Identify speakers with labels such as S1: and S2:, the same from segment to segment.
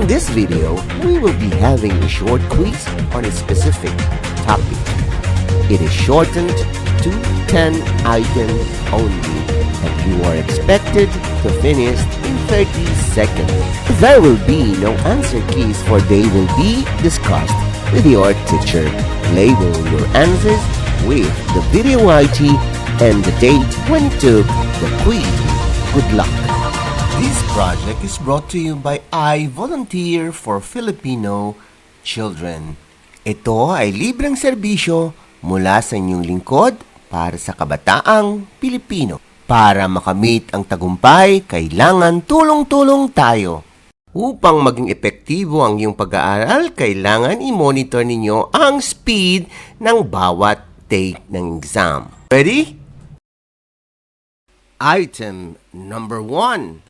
S1: this video, we will be having a short quiz on a specific topic. It is shortened to 10 items only, and you are expected to finish in 30 seconds. There will be no answer keys, for they will be discussed with your teacher. Label your answers with the video ID and the date when you took the quiz. Good luck! This project is brought to you by I Volunteer for Filipino Children. Ito ay libreng serbisyo mula sa inyong lingkod para sa kabataang Pilipino. Para makamit ang tagumpay, kailangan tulong-tulong tayo. Upang maging epektibo ang iyong pag-aaral, kailangan i-monitor ninyo ang speed ng bawat take ng exam. Ready? Item number 1.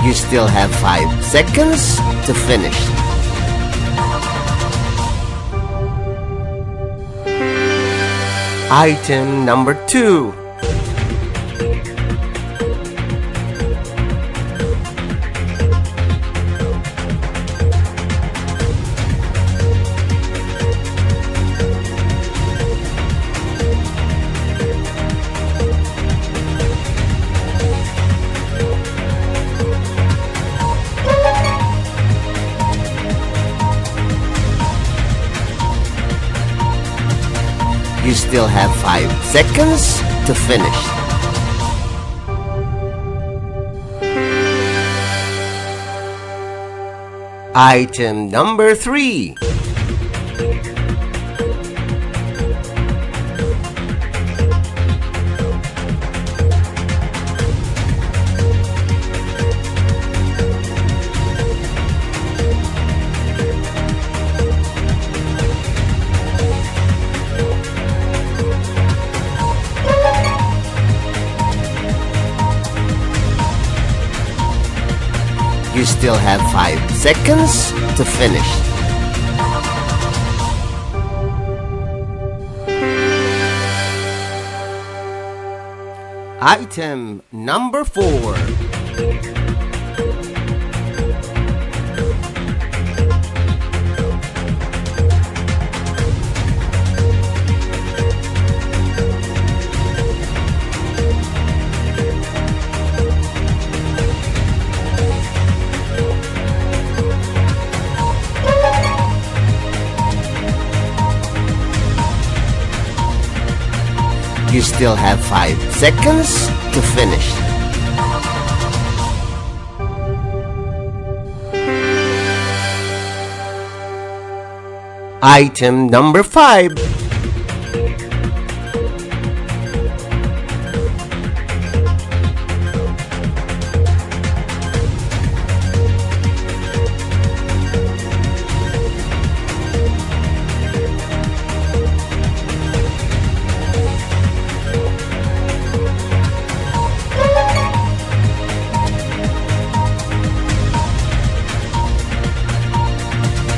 S1: You still have 5 seconds to finish. Item number 2. You still have 5 seconds to finish. Item number 3. You still have 5 seconds to finish. Item number 4. You still have 5 seconds to finish. Item number 5.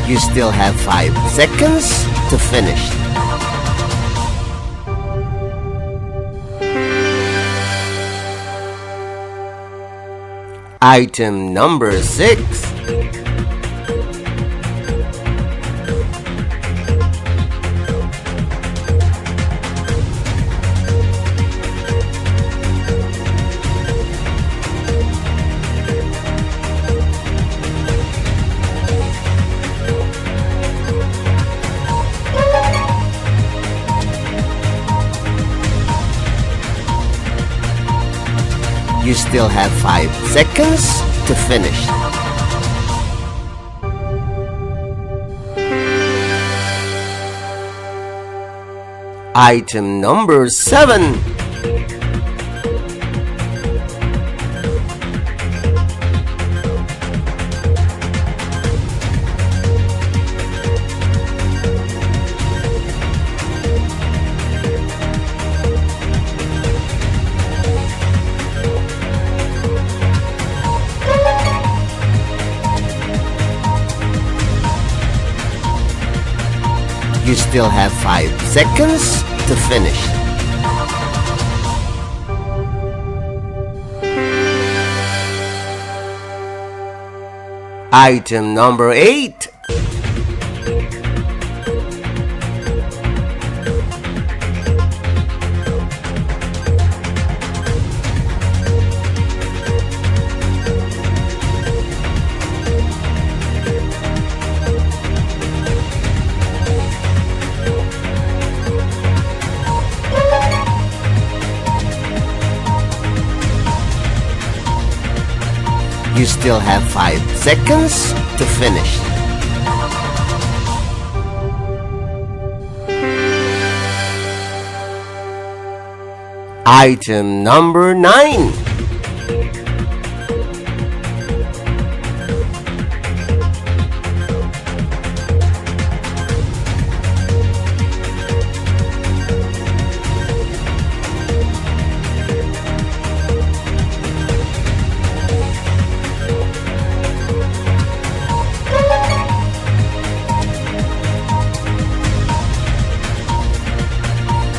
S1: You still have 5 seconds to finish. Item number 6. You still have 5 seconds to finish. Item number 7. You still have 5 seconds to finish. Item number 8. You still have 5 seconds to finish. Item number 9.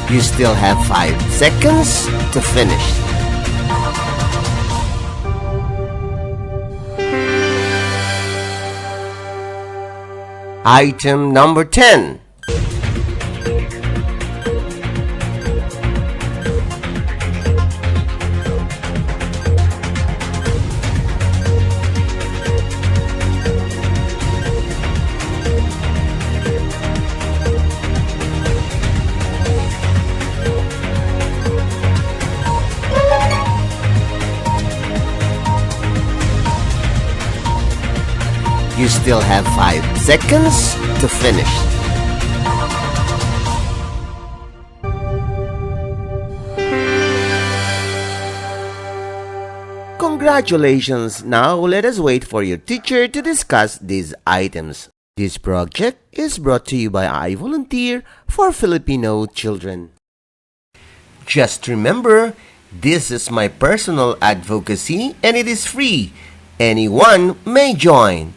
S1: You still have 5 seconds to finish. Item number 10. You still have 5 seconds to finish. Congratulations! Now let us wait for your teacher to discuss these items. This project is brought to you by I Volunteer for Filipino Children. Just remember, this is my personal advocacy and it is free. Anyone may join.